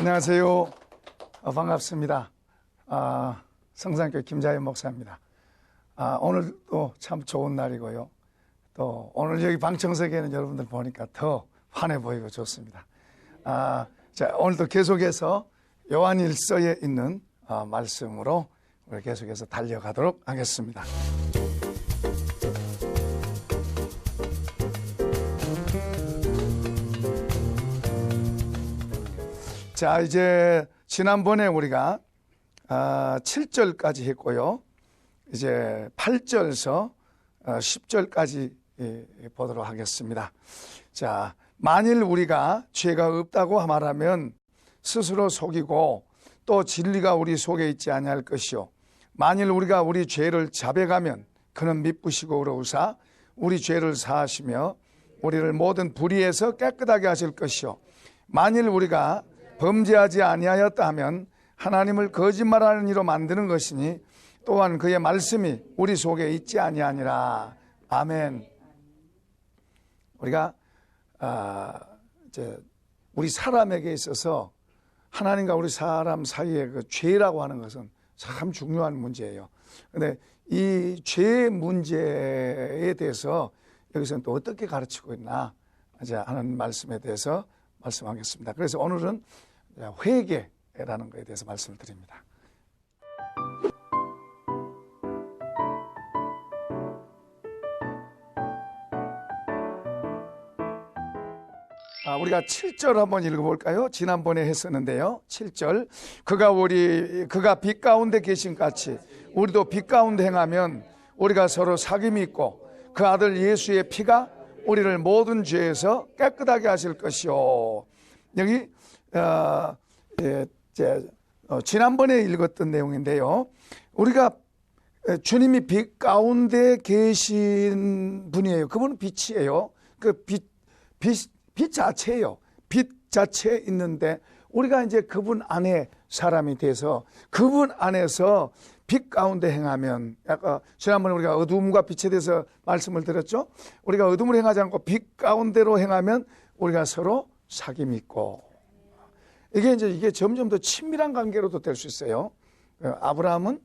안녕하세요. 반갑습니다. 성산교회 김자연 목사입니다. 오늘도 참 좋은 날이고요. 또 오늘 여기 방청석에는 여러분들 보니까 더 환해 보이고 좋습니다. 자, 오늘도 계속해서 요한일서에 있는 말씀으로 우리 계속해서 달려가도록 하겠습니다. 자, 이제 지난번에 우리가 7절까지 했고요. 이제 8절서 10절까지 보도록 하겠습니다. 자, 만일 우리가 죄가 없다고 말하면 스스로 속이고 또 진리가 우리 속에 있지 아니할 것이요. 만일 우리가 우리 죄를 자백하면 그는 미쁘시고 의로우사 우리 죄를 사하시며 우리를 모든 불의에서 깨끗하게 하실 것이요. 만일 우리가 범죄하지 아니하였다 하면 하나님을 거짓말하는 이로 만드는 것이니 또한 그의 말씀이 우리 속에 있지 아니하니라. 아멘. 우리가 이제 우리 사람에게 있어서 하나님과 우리 사람 사이의 그 죄라고 하는 것은 참 중요한 문제예요. 그런데 이 죄 문제에 대해서 여기서는 또 어떻게 가르치고 있나 하는 말씀에 대해서 말씀하겠습니다. 그래서 오늘은 회개라는 것에 대해서 말씀을 드립니다. 우리가 7절 한번 읽어볼까요? 지난번에 했었는데요. 7절 그가 빛 가운데 계신 같이 우리도 빛 가운데 행하면 우리가 서로 사귐이 있고 그 아들 예수의 피가 우리를 모든 죄에서 깨끗하게 하실 것이요. 여기 지난번에 읽었던 내용인데요. 우리가 주님이 빛 가운데 계신 분이에요. 그분은 빛이에요. 그 빛 자체예요. 빛 자체에 있는데 우리가 이제 그분 안에 사람이 돼서 그분 안에서 빛 가운데 행하면, 아까 지난번에 우리가 어둠과 빛에 대해서 말씀을 드렸죠. 우리가 어둠으로 행하지 않고 빛 가운데로 행하면 우리가 서로 사귐이 있고, 이게 점점 더 친밀한 관계로도 될 수 있어요. 아브라함은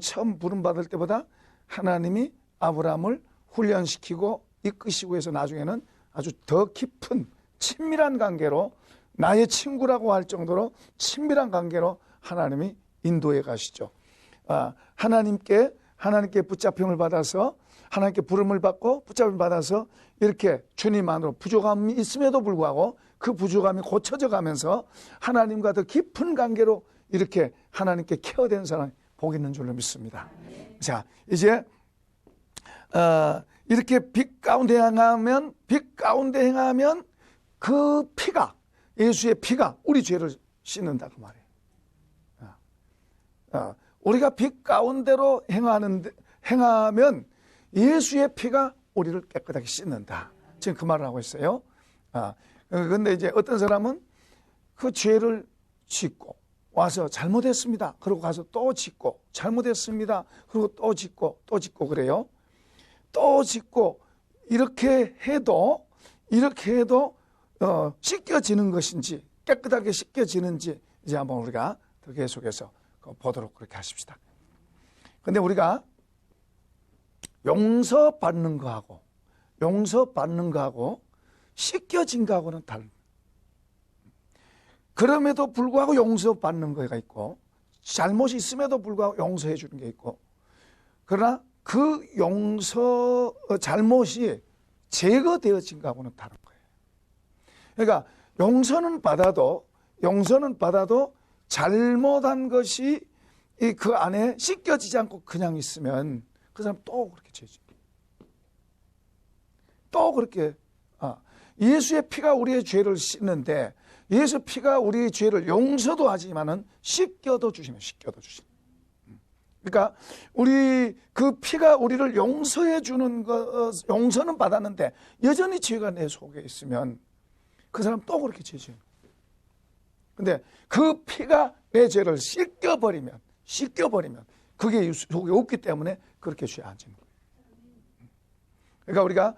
처음 부름받을 때보다 하나님이 아브라함을 훈련시키고 이끄시고 해서 나중에는 아주 더 깊은 친밀한 관계로, 나의 친구라고 할 정도로 친밀한 관계로 하나님이 인도해 가시죠. 하나님께 붙잡힘을 받아서, 하나님께 부름을 받고 붙잡힘을 받아서 이렇게 주님 안으로 부족함이 있음에도 불구하고 그 부족함이 고쳐져 가면서 하나님과 더 깊은 관계로 이렇게 하나님께 케어된 사람이 복 있는 줄로 믿습니다. 자, 이제 이렇게 빛 가운데 행하면 그 피가, 예수의 피가 우리 죄를 씻는다 그 말이에요. 우리가 빛 가운데로 행하면 예수의 피가 우리를 깨끗하게 씻는다. 지금 그 말을 하고 있어요. 그런데 이제 어떤 사람은 그 죄를 짓고 와서 잘못했습니다. 그러고 가서 또 짓고, 잘못했습니다. 그리고 또 짓고 그래요. 또 짓고 이렇게 해도 씻겨지는 것인지, 깨끗하게 씻겨지는지 이제 한번 우리가 더 계속해서 보도록 그렇게 하십시다. 그런데 우리가 용서받는 거하고 씻겨진 거하고는 다른. 그럼에도 불구하고 용서받는 거가 있고, 잘못이 있음에도 불구하고 용서해 주는 게 있고, 그러나 그 잘못이 제거되어진 거하고는 다른 거예요. 그러니까 용서는 받아도 잘못한 것이 그 안에 씻겨지지 않고 그냥 있으면 그 사람 또 그렇게 죄지. 또 그렇게 예수의 피가 우리의 죄를 씻는데, 예수 피가 우리의 죄를 용서도 하지만은 씻겨도 주시면. 그러니까 우리 그 피가 우리를 용서해 주는 것, 용서는 받았는데 여전히 죄가 내 속에 있으면 그 사람 또 그렇게 죄지. 근데 그 피가 내 죄를 씻겨버리면 그게 속에 없기 때문에 그렇게 죄 안 짓는 거예요. 그러니까 우리가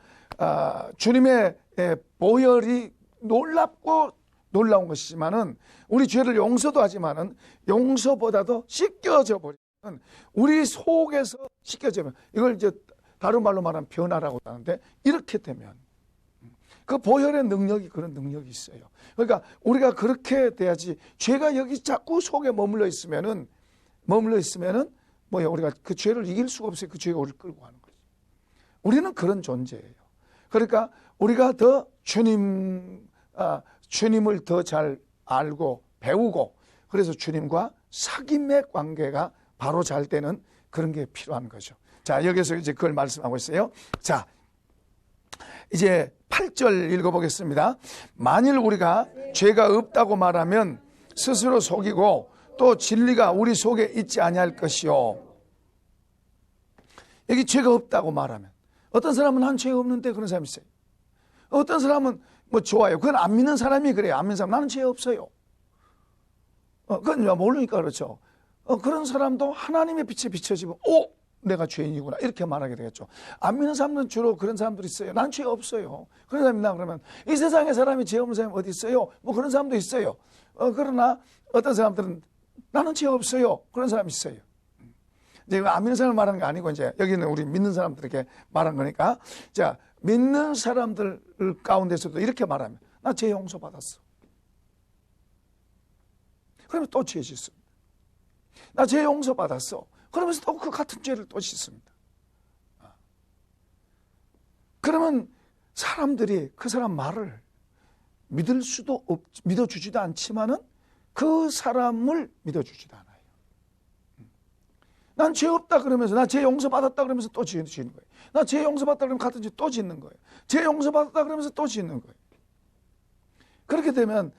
주님의 보혈이 놀라운 것이지만은 우리 죄를 용서도 하지만은 용서보다도 씻겨져 버리는 우리 속에서 씻겨지면 이걸 이제 다른 말로 말하면 변화라고 하는데 이렇게 되면 그 보혈의 능력이 그런 능력이 있어요. 그러니까 우리가 그렇게 돼야지 죄가 여기 자꾸 속에 머물러 있으면은 뭐야 우리가 그 죄를 이길 수가 없어요. 그 죄가 우리를 끌고 가는 거죠. 우리는 그런 존재예요. 그러니까 우리가 더 주님을 더 잘 알고 배우고 그래서 주님과 사귐의 관계가 바로 잘 되는 그런 게 필요한 거죠. 자, 여기서 이제 그걸 말씀하고 있어요. 자, 이제 8절 읽어보겠습니다. 만일 우리가 죄가 없다고 말하면 스스로 속이고 또 진리가 우리 속에 있지 아니할 것이요. 여기 죄가 없다고 말하면 어떤 사람은 한 죄가 없는데 그런 사람이 있어요. 어떤 사람은 뭐 좋아요. 그건 안 믿는 사람이 그래요. 안 믿는 사람 나는 죄 없어요. 그건 모르니까 그렇죠. 그런 사람도 하나님의 빛에 비춰지면 내가 죄인이구나 이렇게 말하게 되겠죠. 안 믿는 사람들은 주로 그런 사람들이 있어요. 난 죄 없어요. 그런 사람이 있나 그러면 이 세상에 사람이 죄 없는 사람이 어디 있어요? 뭐 그런 사람도 있어요. 그러나 어떤 사람들은 나는 죄 없어요. 그런 사람이 있어요. 이제 안 믿는 사람을 말하는 게 아니고 이제 여기는 우리 믿는 사람들에게 말한 거니까 자 믿는 사람들 가운데서도 이렇게 말하면 나 죄 용서 받았어. 그러면 또 죄 짓습니다. 나 죄 용서 받았어. 그러면서 또 그 같은 죄를 또 짓습니다. 그러면 사람들이 그 사람 말을 믿어주지도 않지만은 그 사람을 믿어주지도 않아요. 난 죄 없다 그러면서 나 죄 용서 받았다 그러면서 또 짓는 거예요. 나 죄 용서 받았다 그러면 같은 죄 또 짓는 거예요. 죄 용서 받았다 그러면서 또 짓는 거예요. 그렇게 되면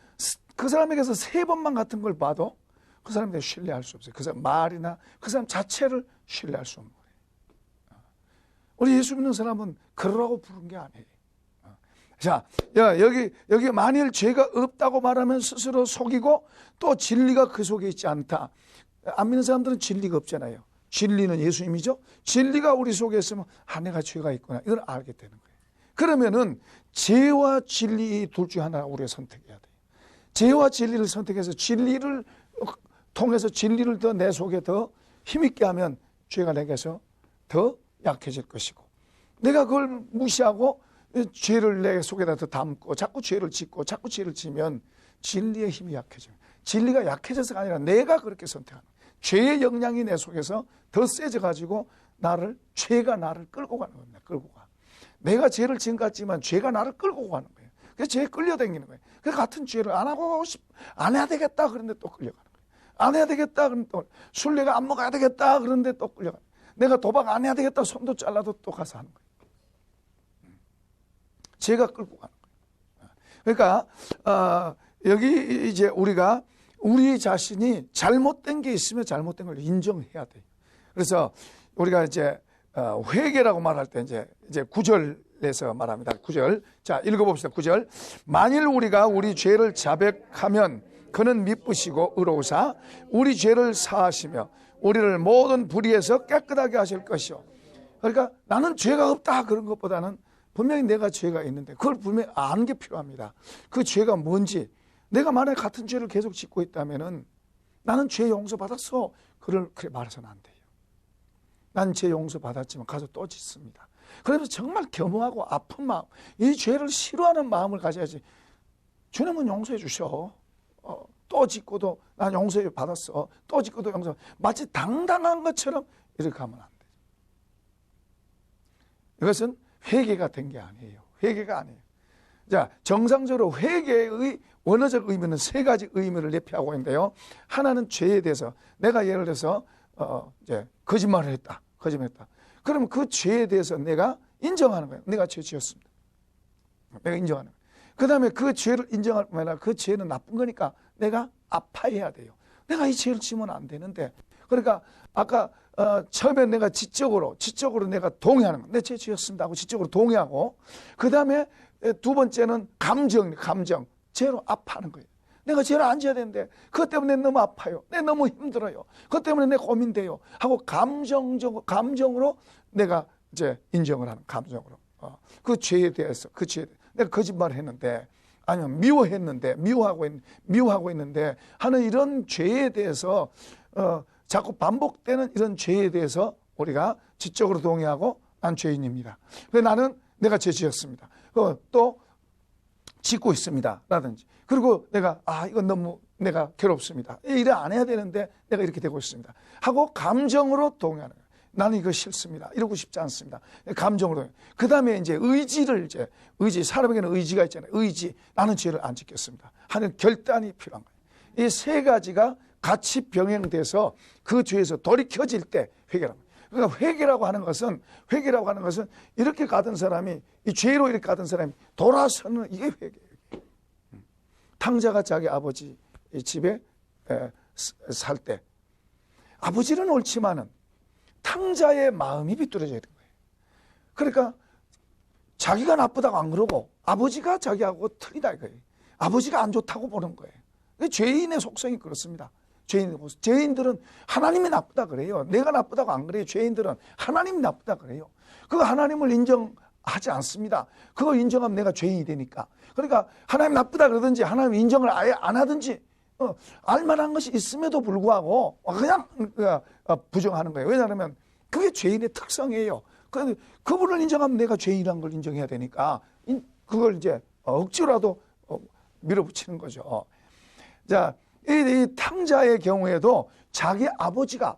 그 사람에게서 3번만 같은 걸 봐도 그 사람에 대해 신뢰할 수 없어요. 그 사람 말이나 그 사람 자체를 신뢰할 수 없는 거예요. 우리 예수 믿는 사람은 그러라고 부른 게 아니에요. 자, 여기 만일 죄가 없다고 말하면 스스로 속이고 또 진리가 그 속에 있지 않다. 안 믿는 사람들은 진리가 없잖아요. 진리는 예수님이죠. 진리가 우리 속에 있으면 내가 죄가 있구나. 이걸 알게 되는 거예요. 그러면은 죄와 진리 둘 중 하나 우리가 선택해야 돼요. 죄와 진리를 선택해서 진리를 통해서 진리를 더 내 속에 더 힘있게 하면 죄가 내게서 더 약해질 것이고 내가 그걸 무시하고 죄를 내 속에다 더 담고 자꾸 죄를 짓고 자꾸 죄를 지면 진리의 힘이 약해져요. 진리가 약해져서가 아니라 내가 그렇게 선택하는 거예요. 죄의 영향이 내 속에서 더 세져가지고 죄가 나를 끌고 가는 겁니다. 끌고 가. 내가 죄를 지은 것 같지만 죄가 나를 끌고 가는 거예요. 그래서 죄에 끌려다니는 거예요. 그 같은 죄를 안 해야 되겠다 그런데 또 끌려가는 거예요. 안 해야 되겠다 그런데 또 술 내가 안 먹어야 되겠다 그런데 또 끌려가는 거예요. 내가 도박 안 해야 되겠다 손도 잘라도 또 가서 하는 거예요. 죄가 끌고 가는 거예요. 그러니까 여기 이제 우리가 우리 자신이 잘못된 게 있으면 잘못된 걸 인정해야 돼요. 그래서 우리가 이제 회개라고 말할 때 이제 9절에서 말합니다. 9절. 자, 읽어봅시다. 9절. 만일 우리가 우리 죄를 자백하면 그는 미쁘시고 의로우사 우리 죄를 사하시며 우리를 모든 불의에서 깨끗하게 하실 것이요. 그러니까 나는 죄가 없다 그런 것보다는 분명히 내가 죄가 있는데 그걸 분명히 아는 게 필요합니다. 그 죄가 뭔지. 내가 만약에 같은 죄를 계속 짓고 있다면은 나는 죄 용서 받았어. 그래 말해서는 안 돼요. 난 죄 용서 받았지만 가서 또 짓습니다. 그러면서 정말 겸허하고 아픈 마음, 이 죄를 싫어하는 마음을 가져야지. 주님은 용서해 주셔. 또 짓고도 난 용서해 받았어. 또 짓고도 용서. 마치 당당한 것처럼 이렇게 하면 안 돼요. 이것은 회개가 된 게 아니에요. 회개가 아니에요. 자, 정상적으로 회개의 원어적 의미는 3가지 의미를 내피하고 있는데요. 하나는 죄에 대해서 내가 예를 들어서 이제 거짓말을 했다. 그러면 그 죄에 대해서 내가 인정하는 거예요. 내가 죄 지었습니다. 내가 인정하는 거예요. 그 다음에 그 죄를 인정할 뿐만 아니라 그 죄는 나쁜 거니까 내가 아파해야 돼요. 내가 이 죄를 지면 안 되는데. 그러니까 아까 처음에 내가 지적으로 내가 동의하는 거예요. 내 죄 지었습니다 하고 지적으로 동의하고 그 다음에 2번째는 감정. 죄로 아파하는 거예요. 내가 죄를 안 지어야 되는데 그것 때문에 너무 아파요. 내가 너무 힘들어요. 그것 때문에 내가 고민돼요. 하고 감정으로 내가 이제 인정을 하는 감정으로. 그 죄에 대해서 내가 거짓말을 했는데 아니면 미워하고 있는데 하는 이런 죄에 대해서 자꾸 반복되는 이런 죄에 대해서 우리가 지적으로 동의하고 난 죄인입니다. 그래서 나는 내가 죄 지었습니다. 또 짓고 있습니다. 라든지. 그리고 내가 이건 너무 내가 괴롭습니다. 일을 안 해야 되는데 내가 이렇게 되고 있습니다. 하고 감정으로 동의하는 거예요. 나는 이거 싫습니다. 이러고 싶지 않습니다. 감정으로. 그 다음에 이제 의지, 사람에게는 의지가 있잖아요. 의지. 나는 죄를 안 짓겠습니다. 하는 결단이 필요한 거예요. 이 세 가지가 같이 병행돼서 그 죄에서 돌이켜질 때 회개랍니다. 그러니까 회개라고 하는 것은 이렇게 가던 사람이, 이 죄로 이렇게 가던 사람이 돌아서는 이게 회개예요. 탕자가 자기 아버지 집에 살 때 아버지는 옳지만은 탕자의 마음이 비뚤어져야 되는 거예요. 그러니까 자기가 나쁘다고 안 그러고 아버지가 자기하고 틀리다 이거예요. 아버지가 안 좋다고 보는 거예요. 죄인의 속성이 그렇습니다. 죄인들은 하나님이 나쁘다 그래요. 내가 나쁘다고 안 그래요. 죄인들은 하나님이 나쁘다 그래요. 그거 하나님을 인정하지 않습니다. 그걸 인정하면 내가 죄인이 되니까. 그러니까 하나님 나쁘다 그러든지 하나님 인정을 아예 안 하든지 알만한 것이 있음에도 불구하고 그냥 부정하는 거예요. 왜냐하면 그게 죄인의 특성이에요. 그분을 인정하면 내가 죄인이라는 걸 인정해야 되니까 그걸 이제 억지로라도 밀어붙이는 거죠. 자, 이 탕자의 경우에도 자기 아버지가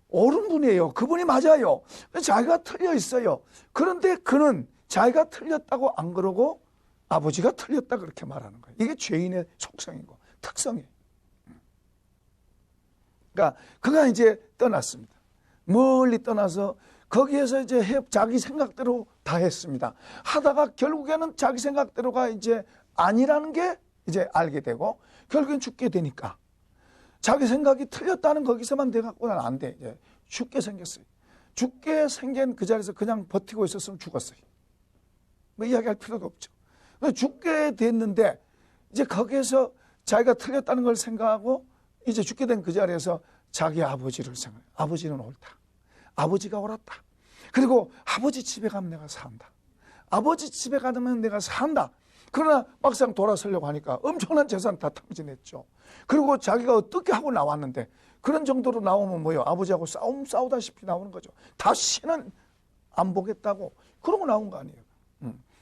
옳은 분이에요. 그분이 맞아요. 자기가 틀려 있어요. 그런데 그는 자기가 틀렸다고 안 그러고 아버지가 틀렸다 그렇게 말하는 거예요. 이게 죄인의 속성이고 특성이에요. 그러니까 그가 이제 떠났습니다. 멀리 떠나서 거기에서 이제 자기 생각대로 다 했습니다. 하다가 결국에는 자기 생각대로가 이제 아니라는 게 이제 알게 되고 결국엔 죽게 되니까 자기 생각이 틀렸다는 거기서만 돼갖고는 안 돼. 이제 죽게 생겼어요. 죽게 생긴 그 자리에서 그냥 버티고 있었으면 죽었어요. 뭐 이야기할 필요도 없죠. 죽게 됐는데 이제 거기에서 자기가 틀렸다는 걸 생각하고 이제 죽게 된 그 자리에서 자기 아버지를 생각해요. 아버지는 옳다. 아버지가 옳았다. 그리고 아버지 집에 가면 내가 산다. 아버지 집에 가면 내가 산다. 그러나 막상 돌아서려고 하니까 엄청난 재산 다 탕진했죠. 그리고 자기가 어떻게 하고 나왔는데 그런 정도로 나오면 뭐예요? 아버지하고 싸우다시피 나오는 거죠. 다시는 안 보겠다고 그러고 나온 거 아니에요.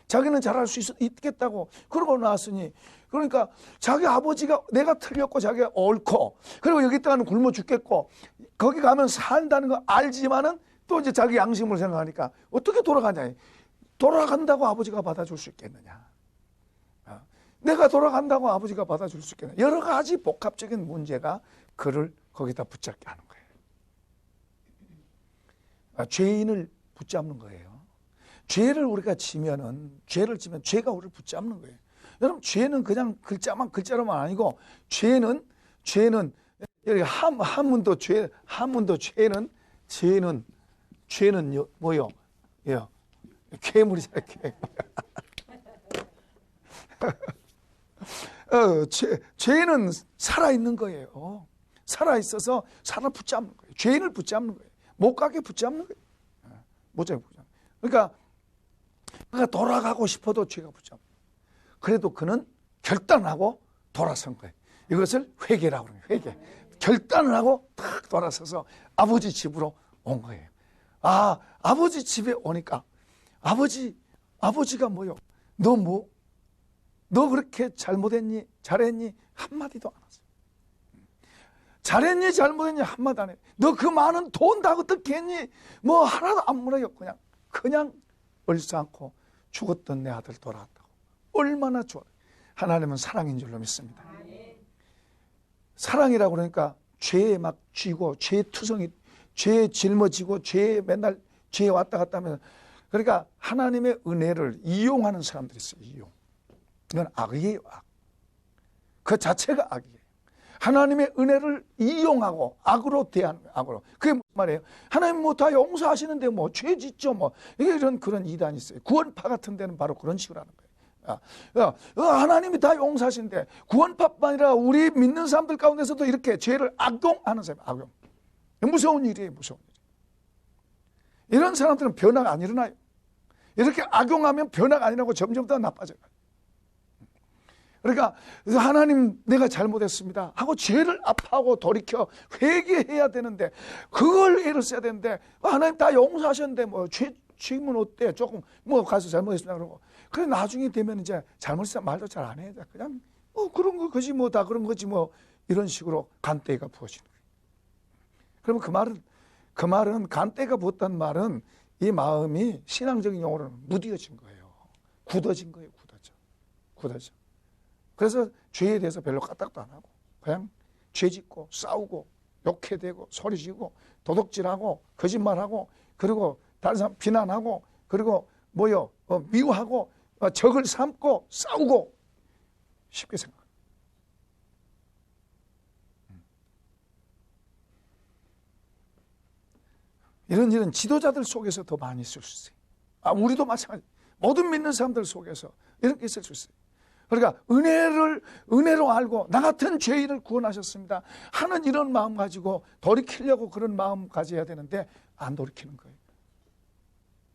자기는 잘할 수 있겠다고 그러고 나왔으니 그러니까 자기 아버지가 내가 틀렸고 자기가 옳고 그리고 여기 있다가는 굶어 죽겠고 거기 가면 산다는 거 알지만은 또 이제 자기 양심을 생각하니까 어떻게 돌아가냐. 돌아간다고 아버지가 받아줄 수 있겠느냐. 내가 돌아간다고 아버지가 받아줄 수 있겠느냐. 여러 가지 복합적인 문제가 그를 거기다 붙잡게 하는 거예요. 죄인을 붙잡는 거예요. 죄를 우리가 지면 죄가 우리를 붙잡는 거예요. 여러분 죄는 그냥 글자로만 아니고 죄는 여기 한문도 죄는 뭐요? 괴물이잖아요. 죄는 살아있는 거예요. 살아있어서 사람을 붙잡는 거예요. 죄인을 붙잡는 거예요. 못 가게 붙잡는 거예요. 못 가게 붙잡는 거예요. 그러니까 돌아가고 싶어도 죄가 붙잡는 거예요. 그래도 그는 결단을 하고 돌아선 거예요. 이것을 회개라고 그래요. 회개. 결단을 하고 딱 돌아서서 아버지 집으로 온 거예요. 아버지 집에 오니까 아버지가 뭐요? 너 그렇게 잘못했니? 잘했니? 한마디도 안 하세요. 잘했니? 잘못했니? 한마디 안 해. 너 그 많은 돈 다 어떻게 했니? 뭐 하나도 안 물어요. 그냥 얼싸안고 죽었던 내 아들 돌아왔다고. 얼마나 좋아. 하나님은 사랑인 줄로 믿습니다. 사랑이라고 그러니까 죄에 막 쥐고 죄투성이 죄에 짊어지고 맨날 죄에 왔다 갔다 하면서 그러니까 하나님의 은혜를 이용하는 사람들이 있어요. 이용. 이건 악이에요. 악. 그 자체가 악이에요. 하나님의 은혜를 이용하고 악으로 대하는 거예요. 악으로. 그게 무슨 말이에요? 하나님 뭐 다 용서하시는데 뭐 죄 짓죠 뭐. 이게 그런 이단이 있어요. 구원파 같은 데는 바로 그런 식으로 하는 거예요. 하나님이 다 용서하시는데 구원파뿐 아니라 우리 믿는 사람들 가운데서도 이렇게 죄를 악용하는 사람, 악용. 무서운 일이에요. 무서운 일. 이런 사람들은 변화가 안 일어나요. 이렇게 악용하면 변화가 안 일어나고 점점 더 나빠져요. 그러니까 하나님 내가 잘못했습니다 하고 죄를 아파하고 돌이켜 회개해야 되는데 그걸 애를 써야 되는데 하나님 다 용서하셨는데 뭐 지금은 어때? 조금 뭐 가서 잘못했습니다 그러고 그래 나중에 되면 이제 잘못했으면 말도 잘 안 해야 돼. 그냥 그런 거 그지 뭐 다 그런 거지 뭐 이런 식으로 간대가 부어지는 거예요. 그러면 그 말은 간대가 부었다는 말은 이 마음이 신앙적인 용어로는 무뎌진 거예요. 굳어진 거예요. 굳어져. 그래서 죄에 대해서 별로 까딱도 안 하고 그냥 죄 짓고 싸우고 욕해대고 소리지고 도둑질하고 거짓말하고 그리고 다른 사람 비난하고 그리고 미워하고 적을 삼고 싸우고 쉽게 생각합니다. 이런 지도자들 속에서 더 많이 있을 수 있어요. 우리도 마찬가지. 모든 믿는 사람들 속에서 이런 게 있을 수 있어요. 그러니까 은혜로 알고 나 같은 죄인을 구원하셨습니다 하는 이런 마음 가지고 돌이키려고 그런 마음 가져야 되는데 안 돌이키는 거예요.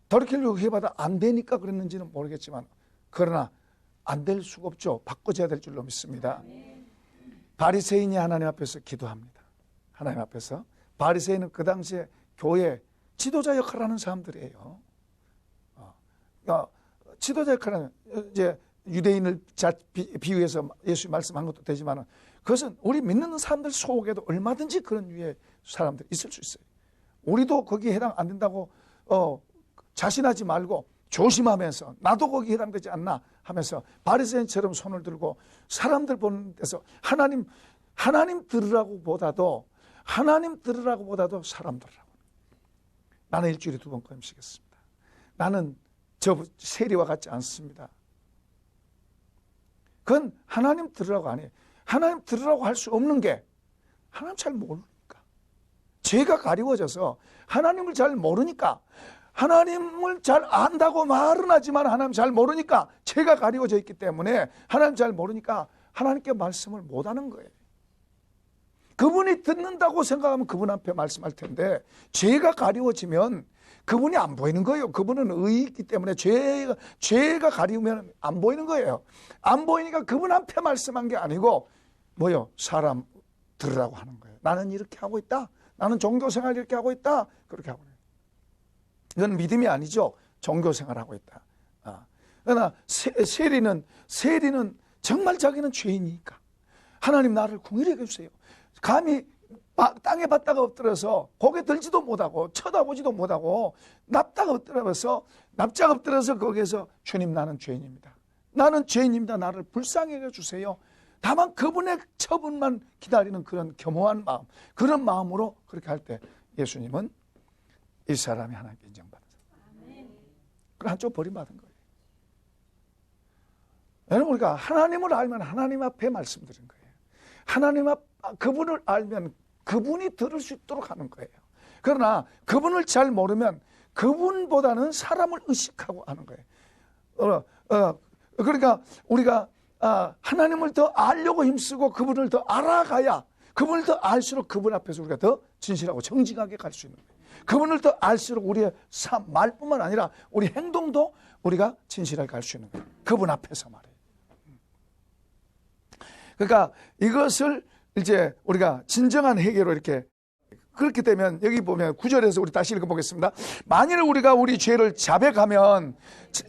돌이키려고 해봐도 안 되니까 그랬는지는 모르겠지만 그러나 안 될 수가 없죠. 바꿔줘야 될 줄로 믿습니다. 바리새인이 하나님 앞에서 기도합니다. 하나님 앞에서. 바리새인은 그 당시에 교회 지도자 역할을 하는 사람들이에요. 지도자 역할은 이제 유대인을 비유해서 예수 말씀한 것도 되지만 그것은 우리 믿는 사람들 속에도 얼마든지 그런 유의 사람들이 있을 수 있어요. 우리도 거기에 해당 안 된다고 자신하지 말고 조심하면서 나도 거기에 해당되지 않나 하면서 바리새인처럼 손을 들고 사람들 보는 데서 하나님 들으라고 보다도 사람 들으라고. 나는 일주일에 2번 금식했습니다. 나는 저 세리와 같지 않습니다. 그건 하나님 들으라고 안 해요. 하나님 들으라고 할 수 없는 게 하나님 잘 모르니까. 죄가 가리워져서 하나님을 잘 모르니까 하나님을 잘 안다고 말은 하지만 하나님 잘 모르니까 죄가 가리워져 있기 때문에 하나님 잘 모르니까 하나님께 말씀을 못하는 거예요. 그분이 듣는다고 생각하면 그분 앞에 말씀할 텐데 죄가 가리워지면 그분이 안 보이는 거예요. 그분은 의에 있기 때문에 죄가 가리우면 안 보이는 거예요. 안 보이니까 그분 앞에 말씀한 게 아니고 사람 들으라고 하는 거예요. 나는 이렇게 하고 있다. 나는 종교생활 이렇게 하고 있다. 그렇게 하고 있다. 이건 믿음이 아니죠. 종교생활하고 있다. 그러나 세리는 정말 자기는 죄인이니까 하나님 나를 긍휼히 여겨주세요. 감히 땅에 받다가 엎드려서 고개 들지도 못하고 쳐다보지도 못하고 납작 엎드려서 거기에서 주님 나는 죄인입니다. 나를 불쌍히 여겨주세요. 다만 그분의 처분만 기다리는 그런 겸허한 마음, 그런 마음으로 그렇게 할 때 예수님은 이 사람이 하나님께 인정받은 사람. 그 한쪽 버림받은 거예요. 여러분 우리가 하나님을 알면 하나님 앞에 말씀드린 거예요. 그분을 알면 그분이 들을 수 있도록 하는 거예요. 그러나 그분을 잘 모르면 그분보다는 사람을 의식하고 하는 거예요. 그러니까 우리가 하나님을 더 알려고 힘쓰고 그분을 더 알아가야 그분을 더 알수록 그분 앞에서 우리가 더 진실하고 정직하게 갈 수 있는 거예요. 그분을 더 알수록 우리의 말뿐만 아니라 우리 행동도 우리가 진실하게 갈 수 있는 거예요. 그분 앞에서 말이에요. 그러니까 이것을 이제 우리가 진정한 회개로 이렇게 그렇게 되면 여기 보면 9절에서 우리 다시 읽어보겠습니다. 만일 우리가 우리 죄를 자백하면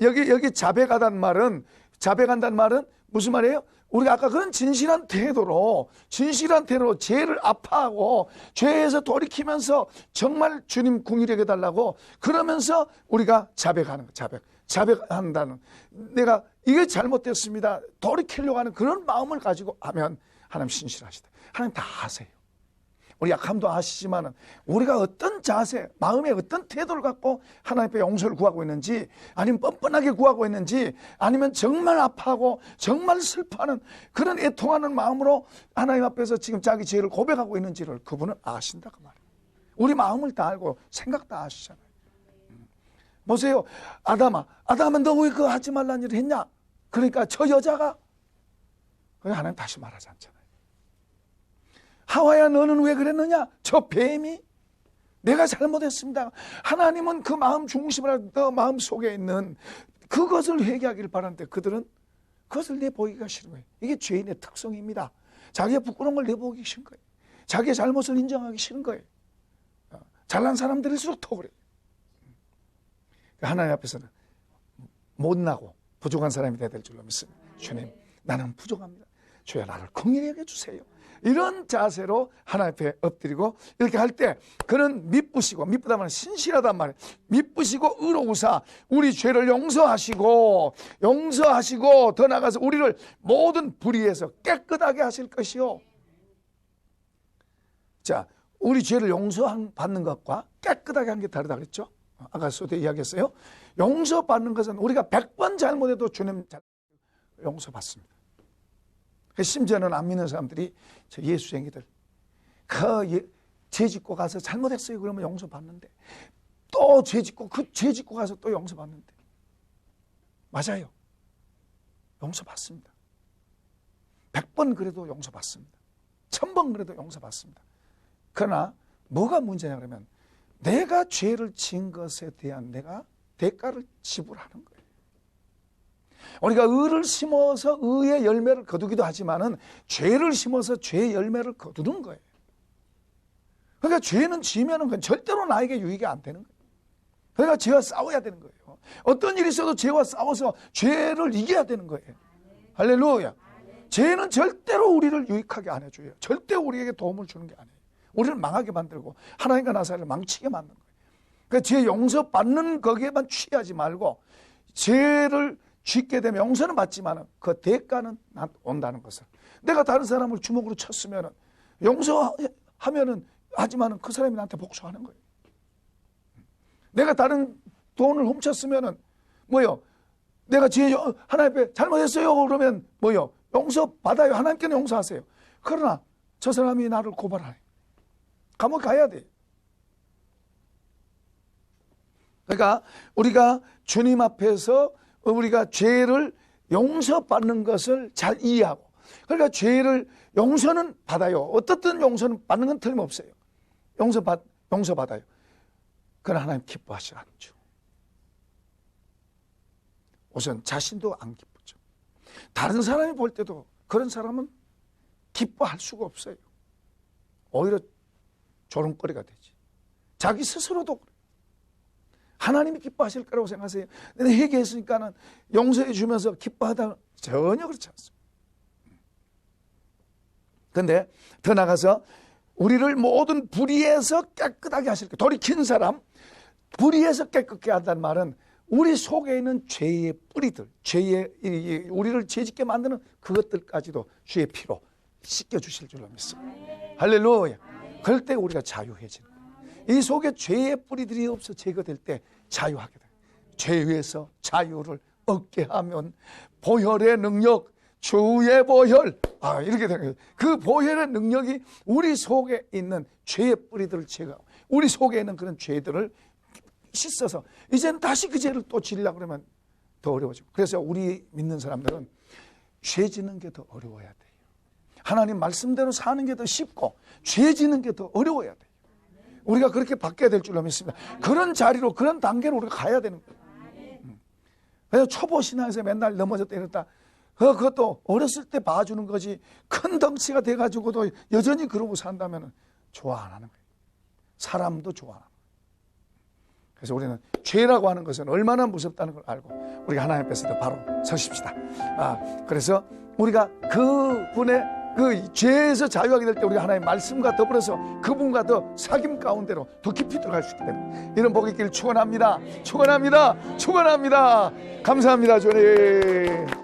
여기 자백한다는 말은 무슨 말이에요? 우리가 아까 그런 진실한 태도로 죄를 아파하고 죄에서 돌이키면서 정말 주님 긍휼히 여겨달라고 그러면서 우리가 자백하는 거예요. 자백한다는 내가 이게 잘못됐습니다. 돌이키려고 하는 그런 마음을 가지고 하면 하나님 신실하시다. 하나님 다 아세요. 우리 약함도 아시지만 우리가 어떤 자세, 마음의 어떤 태도를 갖고 하나님 앞에 용서를 구하고 있는지 아니면 뻔뻔하게 구하고 있는지 아니면 정말 아파하고 정말 슬퍼하는 그런 애통하는 마음으로 하나님 앞에서 지금 자기 죄를 고백하고 있는지를 그분은 아신다 그 말이에요. 우리 마음을 다 알고 생각 다 아시잖아요. 보세요. 아담아 너 왜 그거 하지 말라는 일을 했냐? 그러니까 저 여자가 하나님 다시 말하지 않잖아요. 하와야 너는 왜 그랬느냐? 저 뱀이 내가 잘못했습니다. 하나님은 그 마음 중심이라 너 마음 속에 있는 그것을 회개하기를 바라는데 그들은 그것을 내보이기가 싫은 거예요. 이게 죄인의 특성입니다. 자기의 부끄러운 걸 내보이기 싫은 거예요. 자기의 잘못을 인정하기 싫은 거예요. 잘난 사람들일수록 더 그래요. 하나님 앞에서는 못나고 부족한 사람이 되어야 될 줄로 믿습니다. 주님, 나는 부족합니다. 주여, 나를 긍휼히 여겨주세요. 이런 자세로 하나님 앞에 엎드리고 이렇게 할 때 그는 미쁘시고, 미쁘다 말은 신실하단 말이에요. 미쁘시고 의로우사 우리 죄를 용서하시고 더 나아가서 우리를 모든 불의에서 깨끗하게 하실 것이요. 자, 우리 죄를 용서받는 것과 깨끗하게 한 게 다르다 그랬죠. 아까 소대 이야기했어요. 용서받는 것은 우리가 100번 잘못해도 주님 용서받습니다. 심지어는 안 믿는 사람들이 저 예수쟁이들 죄 짓고 가서 잘못했어요 그러면 용서받는데, 또 죄 짓고 가서 또 용서받는데. 맞아요. 용서받습니다. 100번 그래도 용서받습니다. 1000번 그래도 용서받습니다. 그러나 뭐가 문제냐 그러면 내가 죄를 지은 것에 대한 내가 대가를 지불하는 거예요. 우리가 의를 심어서 의의 열매를 거두기도 하지만은 죄를 심어서 죄의 열매를 거두는 거예요. 그러니까 죄는 지면은 그건 절대로 나에게 유익이 안 되는 거예요. 그러니까 죄와 싸워야 되는 거예요. 어떤 일이 있어도 죄와 싸워서 죄를 이겨야 되는 거예요. 할렐루야. 죄는 절대로 우리를 유익하게 안 해줘요. 절대 우리에게 도움을 주는 게 아니에요. 우리를 망하게 만들고 하나님과 나 사이를 망치게 만드는 거예요. 그러니까 죄 용서받는 거기에만 취하지 말고, 죄를 짓게 되면 용서는 받지만 그 대가는 나한테 온다는 것을, 내가 다른 사람을 주먹으로 쳤으면 용서하면은 하지만 그 사람이 나한테 복수하는 거예요. 내가 다른 돈을 훔쳤으면은 뭐요? 내가 하나님 앞에 잘못했어요 그러면 뭐요? 용서받아요. 하나님께는 용서하세요. 그러나 저 사람이 나를 고발하네. 감옥 가야 돼. 그러니까 우리가 주님 앞에서 우리가 죄를 용서받는 것을 잘 이해하고, 그러니까 죄를 용서는 받아요. 어떻든 용서는 받는 건 틀림없어요. 용서받아요. 그러나 하나님 기뻐하지 않죠. 우선 자신도 안 기쁘죠. 다른 사람이 볼 때도 그런 사람은 기뻐할 수가 없어요. 오히려 조롱거리가 되지. 자기 스스로도 그래요. 하나님이 기뻐하실 거라고 생각하세요? 내가 회개했으니까는 용서해 주면서 기뻐하다, 전혀 그렇지 않습니다. 그런데 더 나가서 우리를 모든 불의에서 깨끗하게 하실 거예요. 돌이킨 사람, 불의에서 깨끗게 한다는 말은 우리 속에 있는 죄의 뿌리들, 우리를 죄짓게 만드는 그것들까지도 주의 피로 씻겨주실 줄로 믿습니다. 할렐루야. 그럴 때 우리가 자유해지는 거예요. 이 속에 죄의 뿌리들이 없어 제거될 때 자유하게 돼요. 죄에서 자유를 얻게 하면 보혈의 능력, 주의 보혈, 이렇게 되는 거예요. 그 보혈의 능력이 우리 속에 있는 죄의 뿌리들을 제거하고 우리 속에 있는 그런 죄들을 씻어서 이제는 다시 그 죄를 또 지으려고 그러면 더 어려워지고, 그래서 우리 믿는 사람들은 죄 지는 게 더 어려워야 돼요. 하나님 말씀대로 사는 게 더 쉽고 죄 지는 게 더 어려워야 돼요. 우리가 그렇게 바뀌어야 될 줄로 믿습니다. 그런 자리로, 그런 단계로 우리가 가야 되는 거예요. 그래서 초보 신앙에서 맨날 넘어졌다 이랬다, 그것도 어렸을 때 봐주는 거지, 큰 덩치가 돼가지고도 여전히 그러고 산다면 좋아 안 하는 거예요. 사람도 좋아 안 하는 거예요. 그래서 우리는 죄라고 하는 것은 얼마나 무섭다는 걸 알고 우리가 하나님 앞에서 바로 서십시다. 그래서 우리가 그분의 그 죄에서 자유하게 될 때 우리가 하나님의 말씀과 더불어서 그분과 더 사귐 가운데로 더 깊이 들어갈 수 있게 됩니다. 이런 복이 있기를 축원합니다. 축원합니다. 축원합니다. 감사합니다, 주님.